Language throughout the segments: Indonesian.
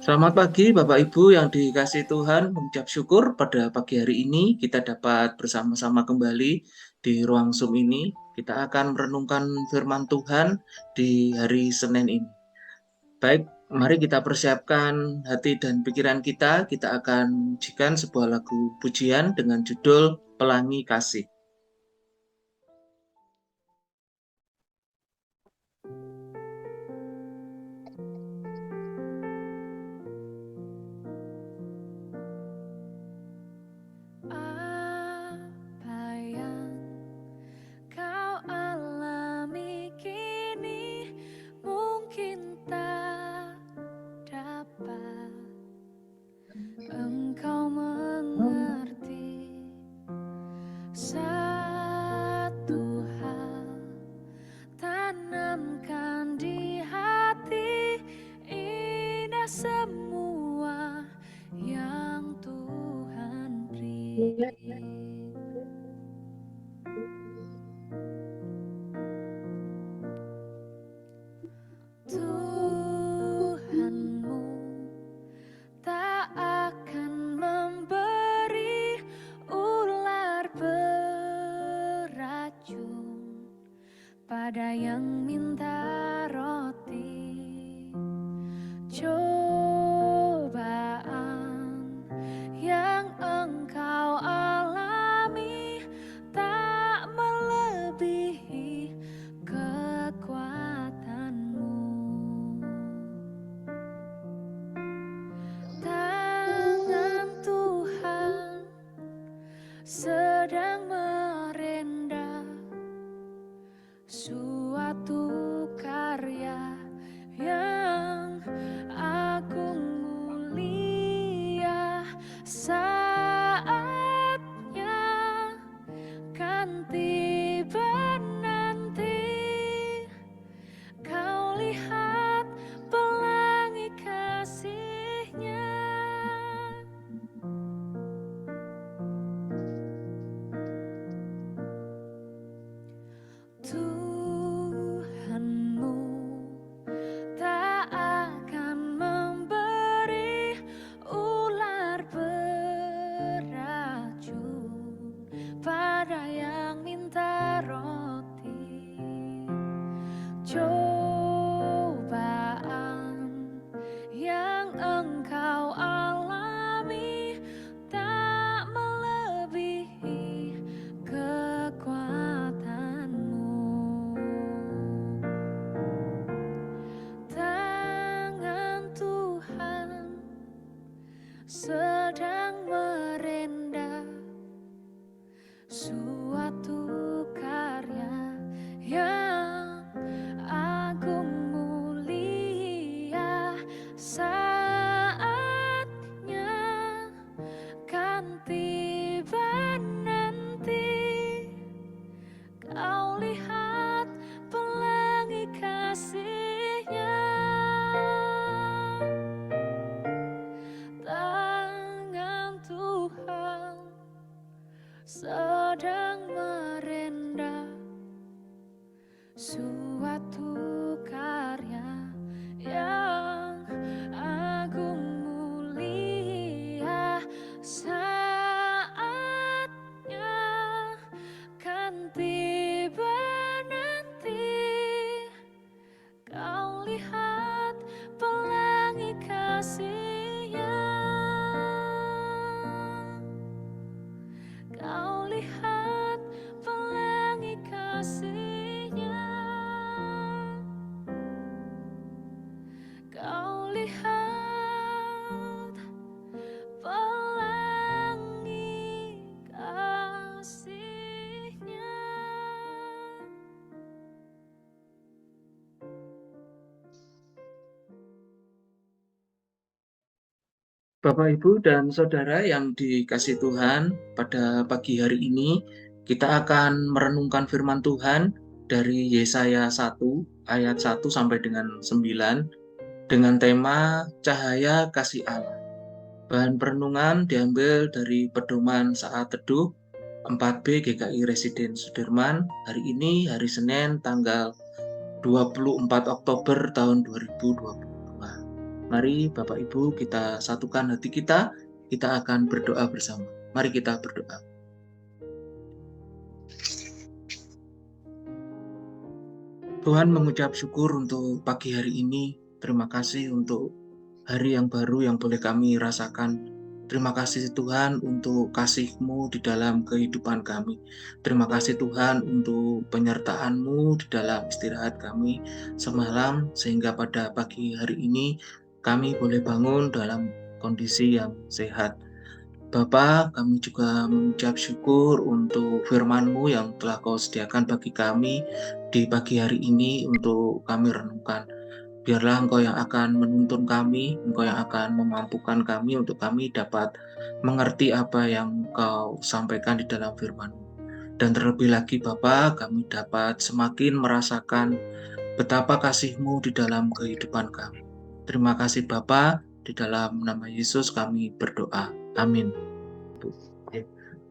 Selamat pagi Bapak Ibu yang dikasih Tuhan, mengucap syukur pada pagi hari ini kita dapat bersama-sama kembali di ruang Zoom ini. Kita akan merenungkan firman Tuhan di hari Senin ini. Baik, mari kita persiapkan hati dan pikiran kita. Kita akan menyajikan sebuah lagu pujian dengan judul Pelangi Kasih. Apa yang kau alami kini mungkin tak dapat engkau mengerti. Satu hal tanamkan di hati, indah semua yang Tuhan beri. Tuhanmu tak akan memberi ular beracun pada yang minta roti. Cobaan yang engkau alami tak melebihi kekuatanmu. Tangan Tuhan sedang merendah suatu karya yang agung mulia. Saatnya kan tiba nanti, kau lihat pelangi kasih-Nya. Tuhanmu tak akan memberi ular beracun pada yang minta roti. Cobaan yang engkau alami tak melebihi kekuatanmu. Tangan Tuhan sedang merendah suatu karya yang agung mulia. Saatnya kan tiba nanti, kau lihat pelangi kasih-Nya. Tangan Tuhan sedang merendah suatu karya yang agung mulia. Saatnya kan tiba nanti, kau lihat pelangi kasih-Nya. Kau lihat pelangi kasih-Nya. Kau lihat pelangi kasih-Nya. Bapak, Ibu, dan Saudara yang dikasih Tuhan, pada pagi hari ini kita akan merenungkan firman Tuhan dari Yesaya 1 ayat 1 sampai dengan 9 dengan tema Cahaya Kasih Allah. Bahan perenungan diambil dari pedoman saat teduh 4B GKI Residen Sudirman hari ini, hari Senin, tanggal 24 Oktober tahun 2022. Mari Bapak Ibu kita satukan hati kita akan berdoa bersama. Mari kita berdoa. Tuhan, mengucap syukur untuk pagi hari ini. Terima kasih untuk hari yang baru yang boleh kami rasakan. Terima kasih Tuhan untuk kasih-Mu di dalam kehidupan kami. Terima kasih Tuhan untuk penyertaan-Mu di dalam istirahat kami semalam, sehingga pada pagi hari ini kami boleh bangun dalam kondisi yang sehat. Bapa, kami juga mengucap syukur untuk firman-Mu yang telah Kau sediakan bagi kami di pagi hari ini untuk kami renungkan. Biarlah Engkau yang akan menuntun kami, Engkau yang akan memampukan kami untuk kami dapat mengerti apa yang Kau sampaikan di dalam firman-Mu. Dan terlebih lagi Bapa, kami dapat semakin merasakan betapa kasih-Mu di dalam kehidupan kami. Terima kasih Bapa, di dalam nama Yesus kami berdoa. Amin.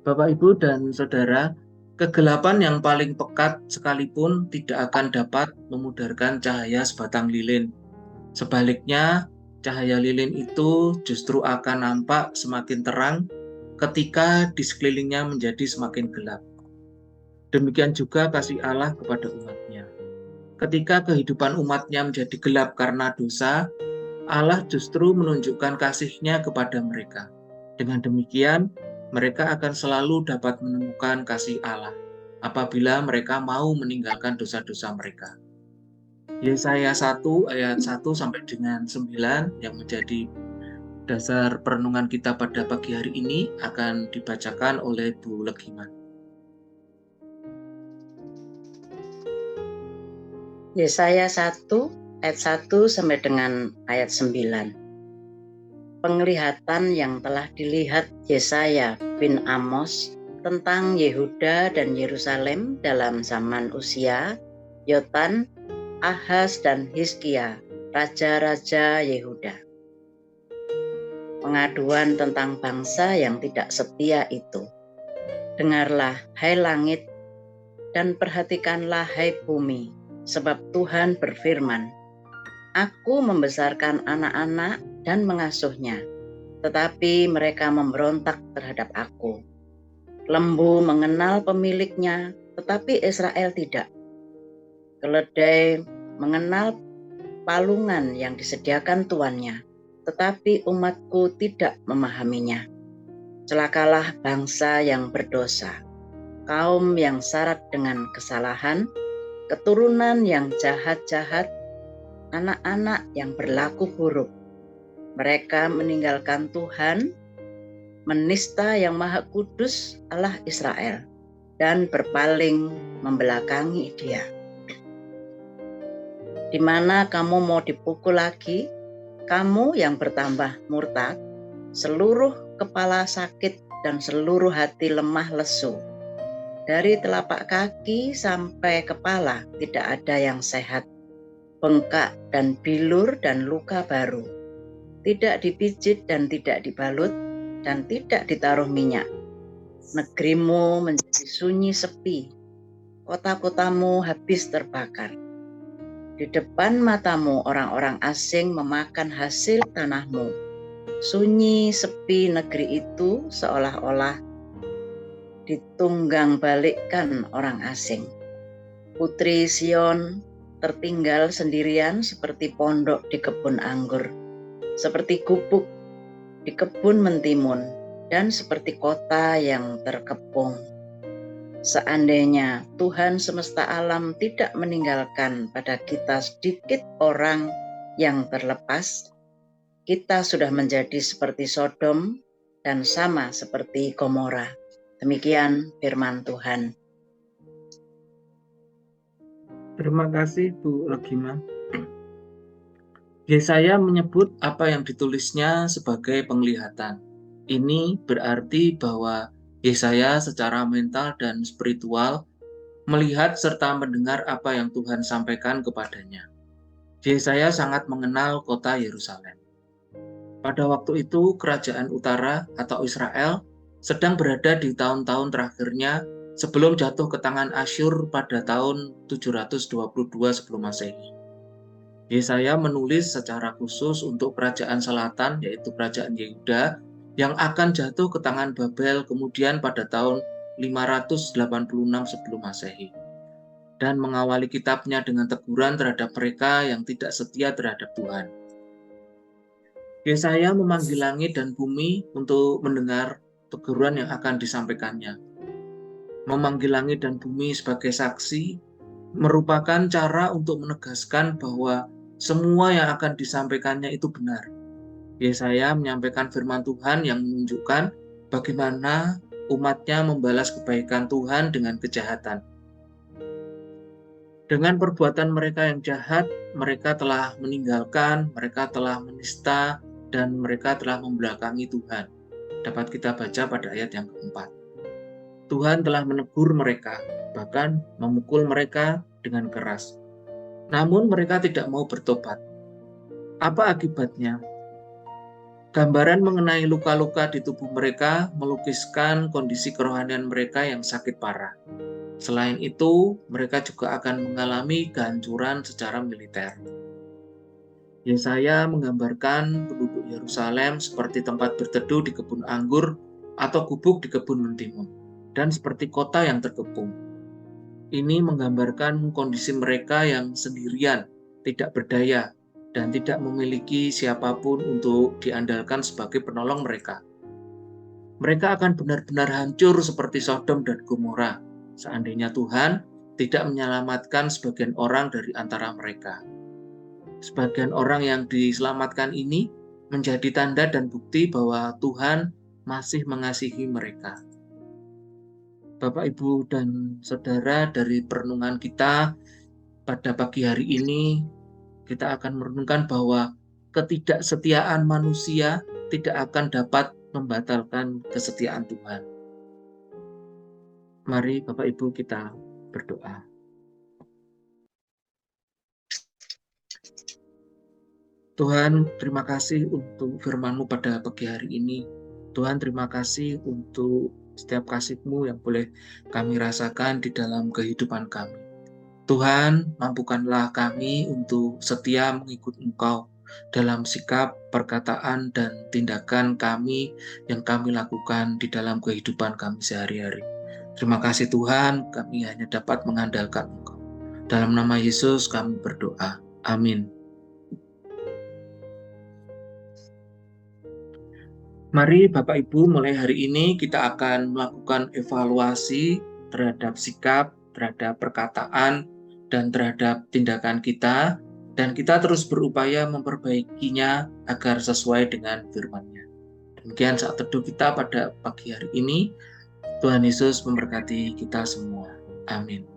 Bapak, Ibu, dan Saudara, kegelapan yang paling pekat sekalipun tidak akan dapat memudarkan cahaya sebatang lilin. Sebaliknya, cahaya lilin itu justru akan nampak semakin terang ketika di sekelilingnya menjadi semakin gelap. Demikian juga kasih Allah kepada umat-Nya. Ketika kehidupan umat-Nya menjadi gelap karena dosa, Allah justru menunjukkan kasih-Nya kepada mereka. Dengan demikian, mereka akan selalu dapat menemukan kasih Allah apabila mereka mau meninggalkan dosa-dosa mereka. Yesaya 1 ayat 1 sampai dengan 9 yang menjadi dasar perenungan kita pada pagi hari ini akan dibacakan oleh Bu Legiman. Yesaya 1 ayat 1 sampai dengan ayat 9. Penglihatan yang telah dilihat Yesaya bin Amos tentang Yehuda dan Yerusalem dalam zaman Uzia, Yotam, Ahaz dan Hizkia, raja-raja Yehuda. Pengaduan tentang bangsa yang tidak setia itu. Dengarlah, hai langit, dan perhatikanlah, hai bumi, sebab Tuhan berfirman, Aku membesarkan anak-anak dan mengasuhnya, tetapi mereka memberontak terhadap aku. Lembu mengenal pemiliknya, tetapi Israel tidak. Keledai mengenal palungan yang disediakan tuannya, tetapi umatku tidak memahaminya. Celakalah bangsa yang berdosa, kaum yang syarat dengan kesalahan, keturunan yang jahat-jahat, anak-anak yang berlaku buruk. Mereka meninggalkan Tuhan, menista yang Maha Kudus Allah Israel, dan berpaling membelakangi Dia. Di mana kamu mau dipukul lagi, kamu yang bertambah murtad, seluruh kepala sakit dan seluruh hati lemah lesu. Dari telapak kaki sampai kepala tidak ada yang sehat, bengkak dan bilur dan luka baru, tidak dipijit dan tidak dibalut dan tidak ditaruh minyak. Negerimu menjadi sunyi sepi, kota-kotamu habis terbakar. Di depan matamu orang-orang asing memakan hasil tanahmu. Sunyi sepi negeri itu seolah-olah ditunggang balikkan orang asing. Putri Sion tertinggal sendirian seperti pondok di kebun anggur, seperti gubuk di kebun mentimun, dan seperti kota yang terkepung. Seandainya Tuhan semesta alam tidak meninggalkan pada kita sedikit orang yang terlepas, kita sudah menjadi seperti Sodom dan sama seperti Gomora. Demikian firman Tuhan. Terima kasih Bu Legima. Yesaya menyebut apa yang ditulisnya sebagai penglihatan. Ini berarti bahwa Yesaya secara mental dan spiritual melihat serta mendengar apa yang Tuhan sampaikan kepadanya. Yesaya sangat mengenal kota Yerusalem. Pada waktu itu, kerajaan utara atau Israel sedang berada di tahun-tahun terakhirnya sebelum jatuh ke tangan Asyur pada tahun 722 sebelum Masehi. Yesaya menulis secara khusus untuk kerajaan selatan, yaitu kerajaan Yehuda, yang akan jatuh ke tangan Babel kemudian pada tahun 586 sebelum Masehi. Dan mengawali kitabnya dengan teguran terhadap mereka yang tidak setia terhadap Tuhan. Yesaya memanggil langit dan bumi untuk mendengar teguran yang akan disampaikannya. Memanggil langit dan bumi sebagai saksi merupakan cara untuk menegaskan bahwa semua yang akan disampaikannya itu benar. Yesaya menyampaikan firman Tuhan yang menunjukkan bagaimana umatnya membalas kebaikan Tuhan dengan kejahatan. Dengan perbuatan mereka yang jahat, mereka telah meninggalkan, mereka telah menista, dan mereka telah membelakangi Tuhan. Dapat kita baca pada ayat yang keempat. Tuhan telah menegur mereka, bahkan memukul mereka dengan keras. Namun mereka tidak mau bertobat. Apa akibatnya? Gambaran mengenai luka-luka di tubuh mereka melukiskan kondisi kerohanian mereka yang sakit parah. Selain itu, mereka juga akan mengalami kehancuran secara militer. Yesaya menggambarkan penduduk Yerusalem seperti tempat berteduh di kebun anggur atau gubuk di kebun mentimun, dan seperti kota yang terkepung. Ini menggambarkan kondisi mereka yang sendirian, tidak berdaya, dan tidak memiliki siapapun untuk diandalkan sebagai penolong mereka. Mereka akan benar-benar hancur seperti Sodom dan Gomora, seandainya Tuhan tidak menyelamatkan sebagian orang dari antara mereka. Sebagian orang yang diselamatkan ini menjadi tanda dan bukti bahwa Tuhan masih mengasihi mereka. Bapak, Ibu, dan Saudara, dari perenungan kita pada pagi hari ini, kita akan merenungkan bahwa ketidaksetiaan manusia tidak akan dapat membatalkan kesetiaan Tuhan. Mari Bapak Ibu kita berdoa. Tuhan, terima kasih untuk firman-Mu pada pagi hari ini. Tuhan, terima kasih untuk setiap kasih-Mu yang boleh kami rasakan di dalam kehidupan kami. Tuhan, mampukanlah kami untuk setia mengikut Engkau dalam sikap, perkataan, dan tindakan kami yang kami lakukan di dalam kehidupan kami sehari-hari. Terima kasih Tuhan, kami hanya dapat mengandalkan Engkau. Dalam nama Yesus kami berdoa. Amin. Mari Bapak Ibu, mulai hari ini kita akan melakukan evaluasi terhadap sikap, terhadap perkataan, dan terhadap tindakan kita, dan kita terus berupaya memperbaikinya agar sesuai dengan firman-Nya. Demikian saat teduh kita pada pagi hari ini. Tuhan Yesus memberkati kita semua. Amin.